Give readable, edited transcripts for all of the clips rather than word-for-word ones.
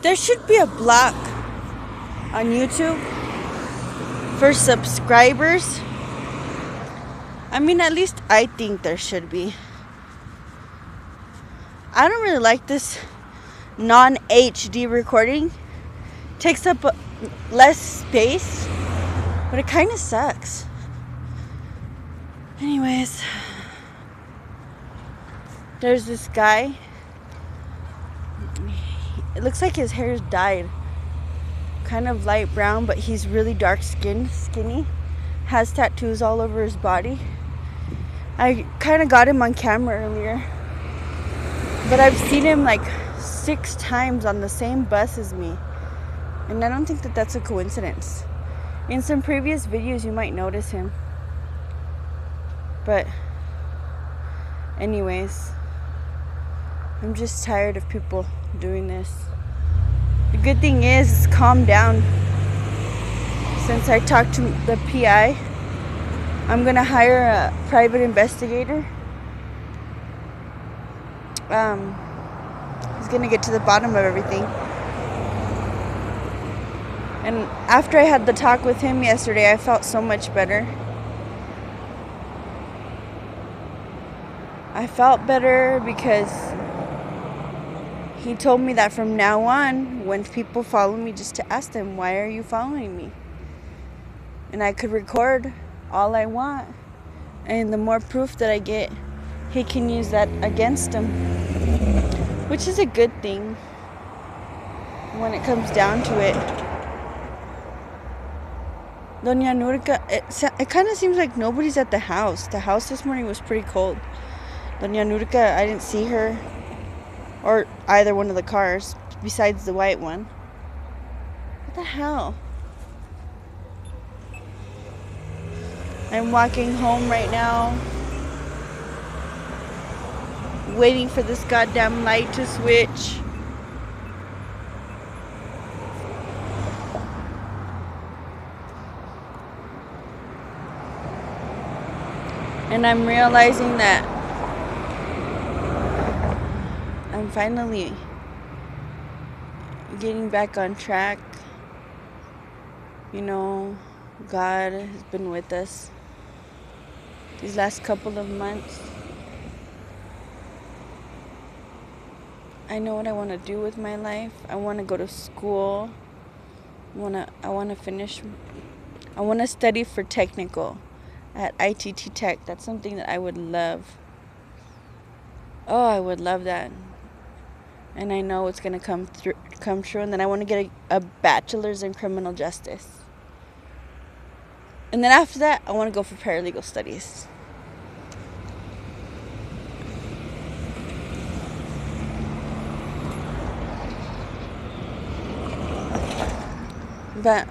There should be a block on YouTube for subscribers. I mean, at least I think there should be. I don't really like this non-HD recording. Takes up less space, but it kind of sucks. Anyways, there's this guy. It looks like his hair is dyed. Kind of light brown, but he's really dark skinned, skinny. Has tattoos all over his body. I kind of got him on camera earlier. But I've seen him like 6 times on the same bus as me. And I don't think that that's a coincidence. In some previous videos, you might notice him. But anyways, I'm just tired of people doing this. The good thing is it's calmed down. Since I talked to the PI, I'm going to hire a private investigator. He's going to get to the bottom of everything. And after I had the talk with him yesterday, I felt so much better. I felt better because he told me that from now on, when people follow me, just to ask them, why are you following me? And I could record all I want. And the more proof that I get, he can use that against him. Which is a good thing when it comes down to it. Doña Nurka, it kind of seems like nobody's at the house. The house this morning was pretty cold. Doña Nurka, I didn't see her. Or either one of the cars, besides the white one. What the hell? I'm walking home right now. Waiting for this goddamn light to switch. And I'm realizing that I'm finally getting back on track. You know, God has been with us these last couple of months. I know what I want to do with my life. I want to go to school. I want to study for technical at ITT Tech. That's something that I would love. Oh, I would love that. And I know it's going to come true. And then I want to get a bachelor's in criminal justice. And then after that, I want to go for paralegal studies. But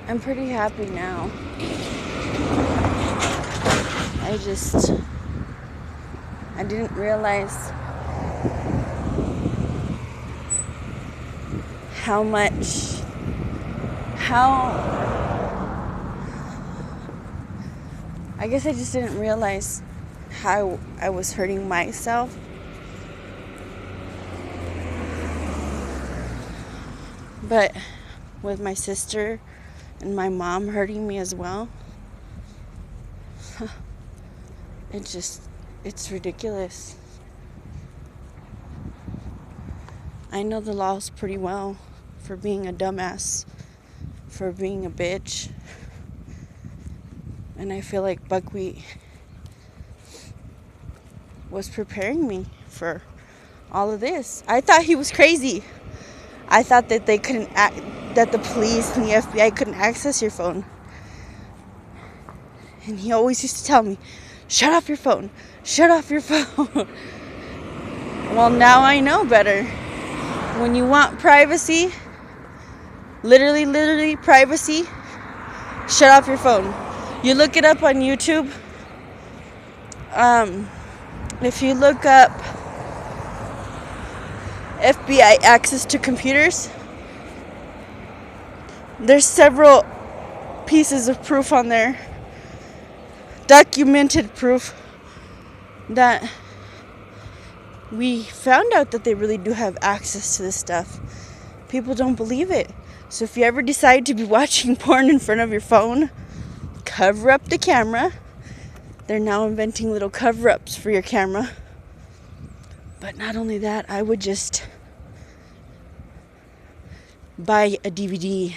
I'm pretty happy now. I didn't realize I guess I just didn't realize how I was hurting myself. But with my sister and my mom hurting me as well, it's ridiculous. I know the laws pretty well for being a dumbass, for being a bitch. And I feel like Buckwheat was preparing me for all of this. I thought he was crazy. I thought that that the police and the FBI couldn't access your phone. And he always used to tell me, shut off your phone. Shut off your phone. Well, now I know better. When you want privacy, literally privacy, shut off your phone. You look it up on YouTube. If you look up FBI access to computers, there's several pieces of proof on there, documented proof, that we found out that they really do have access to this stuff. people don't believe it. So if you ever decide to be watching porn in front of your phone, cover up the camera. They're now inventing little cover-ups for your camera. But not only that, I would just buy a DVD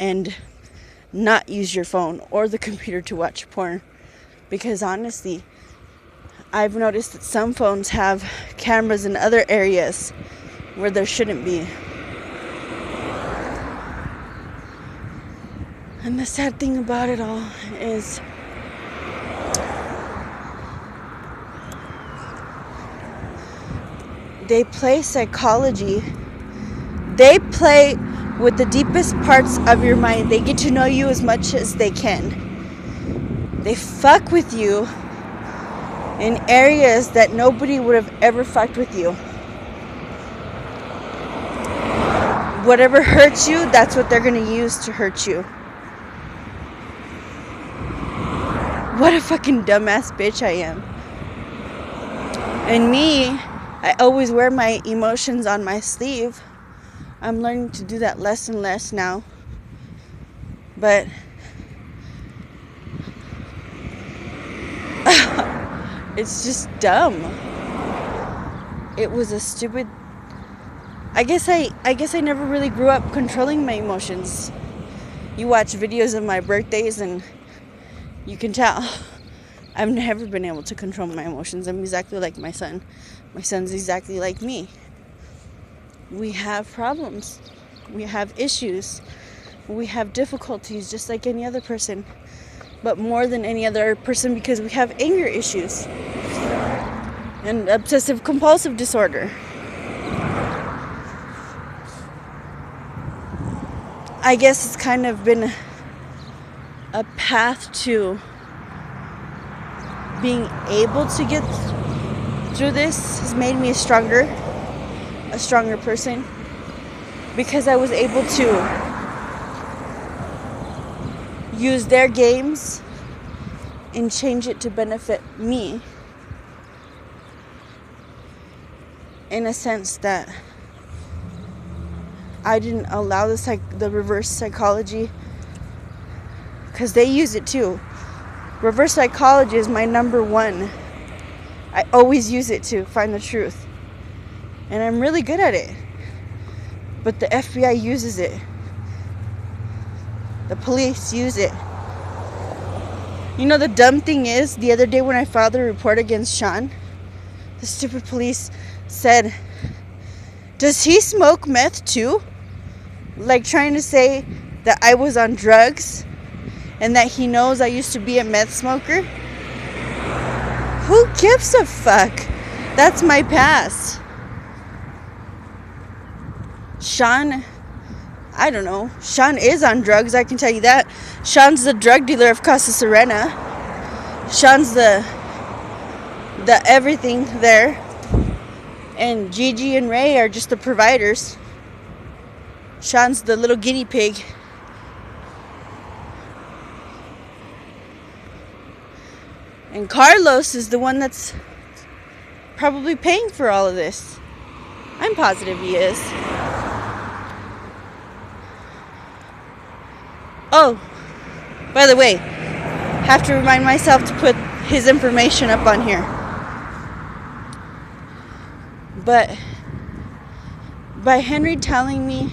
and not use your phone or the computer to watch porn. Because honestly, I've noticed that some phones have cameras in other areas where there shouldn't be. And the sad thing about it all is they play psychology. They play with the deepest parts of your mind. They get to know you as much as they can. They fuck with you in areas that nobody would have ever fucked with you. Whatever hurts you, that's what they're going to use to hurt you. What a fucking dumbass bitch I am. And me, I always wear my emotions on my sleeve. I'm learning to do that less and less now. But it's just dumb. It was a stupid... I guess I never really grew up controlling my emotions. You watch videos of my birthdays and you can tell I've never been able to control my emotions. I'm exactly like my son. My son's exactly like me. We have problems. We have issues. We have difficulties just like any other person. But more than any other person because we have anger issues. And obsessive compulsive disorder. I guess it's kind of been a path to being able to get through this has made me a stronger person, because I was able to use their games and change it to benefit me, in a sense that I didn't allow the reverse psychology, because they use it too. Reverse psychology is my number one. I always use it to find the truth. And I'm really good at it. But the FBI uses it. The police use it. You know, the dumb thing is, the other day when I filed a report against Sean, the stupid police said, "Does he smoke meth too?" Like trying to say that I was on drugs and that he knows I used to be a meth smoker. Who gives a fuck? That's my past. Sean, I don't know. Sean is on drugs, I can tell you that. Sean's the drug dealer of Casa Serena. Sean's the everything there. And Gigi and Ray are just the providers. Sean's the little guinea pig. And Carlos is the one that's probably paying for all of this. I'm positive he is. Oh, by the way, have to remind myself to put his information up on here. But by Henry telling me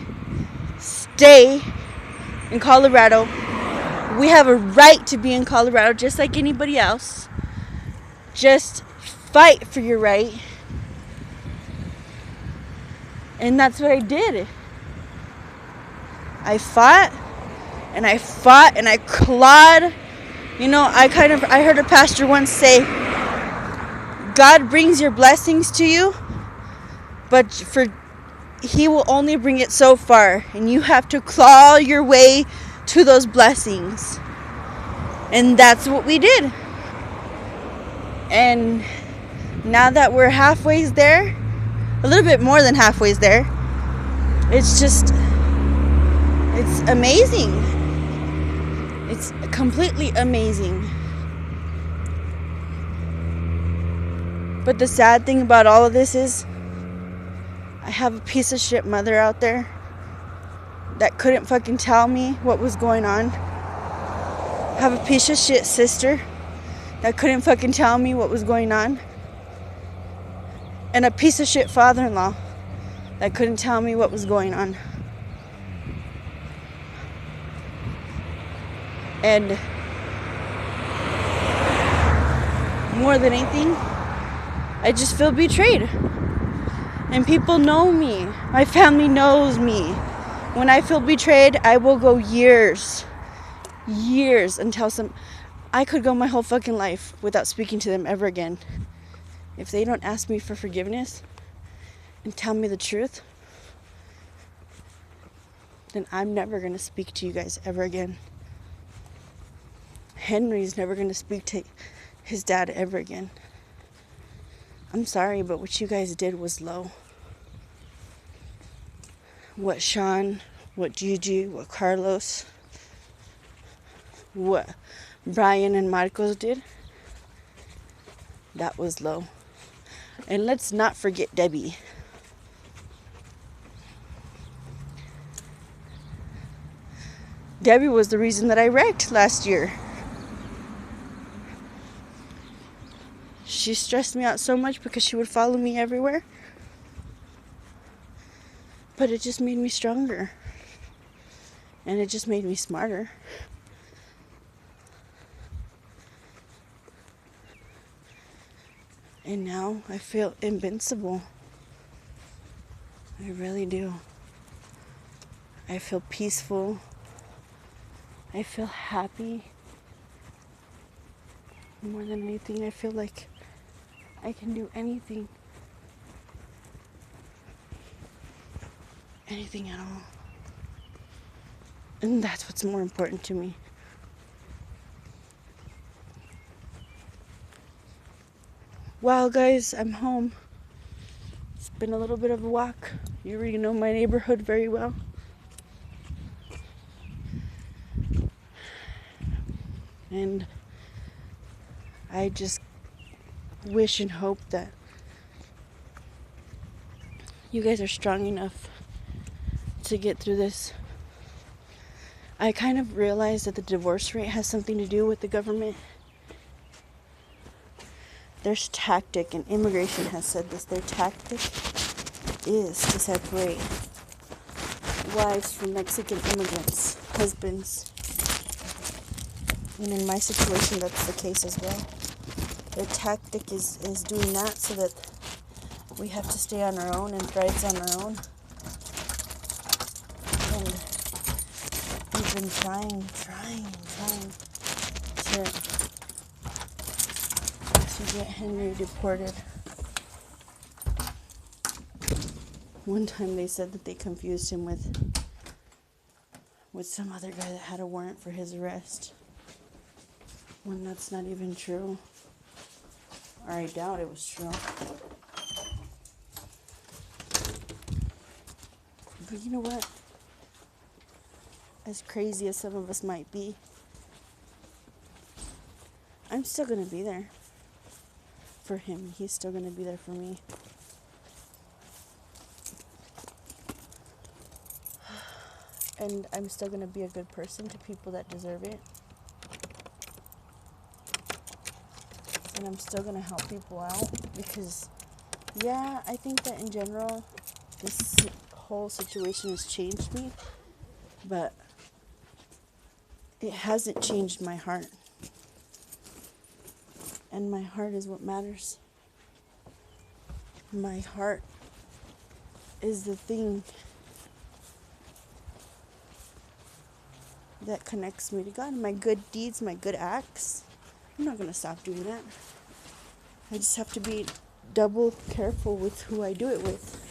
stay in Colorado, we have a right to be in Colorado just like anybody else. Just fight for your right. And that's what I did. I fought and I fought and I clawed. You know, I heard a pastor once say, God brings your blessings to you, but he will only bring it so far, and you have to claw your way to those blessings. And that's what we did. And now that we're halfway there, a little bit more than halfway there, it's amazing. It's completely amazing. But the sad thing about all of this is, I have a piece of shit mother out there that couldn't fucking tell me what was going on. I have a piece of shit sister that couldn't fucking tell me what was going on. And a piece of shit father-in-law that couldn't tell me what was going on. And more than anything, I just feel betrayed. And people know me. My family knows me. When I feel betrayed, I will go years until I could go my whole fucking life without speaking to them ever again. If they don't ask me for forgiveness and tell me the truth, then I'm never going to speak to you guys ever again. Henry's never going to speak to his dad ever again. I'm sorry, but what you guys did was low. What Sean, what Gigi, what Carlos, what Brian and Marcos did, that was low. And let's not forget Debbie. Debbie was the reason that I wrecked last year. She stressed me out so much because she would follow me everywhere. But it just made me stronger. And it just made me smarter. And now I feel invincible. I really do. I feel peaceful. I feel happy. More than anything, I feel like I can do anything. Anything at all. And that's what's more important to me. Well, guys, I'm home. It's been a little bit of a walk. You already know my neighborhood very well. And I just wish and hope that you guys are strong enough to get through this. I kind of realized that the divorce rate has something to do with the government. Their tactic, and immigration has said this, their tactic is to separate wives from Mexican immigrants, husbands. And in my situation, that's the case as well. Their tactic is doing that so that we have to stay on our own and thrive on our own. And we've been trying to get Henry deported. One time they said that they confused him with some other guy that had a warrant for his arrest. When that's not even true. Or I doubt it was true. But you know what? As crazy as some of us might be, I'm still gonna be there for him. He's still gonna be there for me. And I'm still gonna be a good person to people that deserve it. And I'm still gonna help people out because, yeah, I think that in general, this whole situation has changed me, but it hasn't changed my heart. And my heart is what matters. My heart is the thing that connects me to God. My good deeds, my good acts. I'm not going to stop doing that. I just have to be double careful with who I do it with.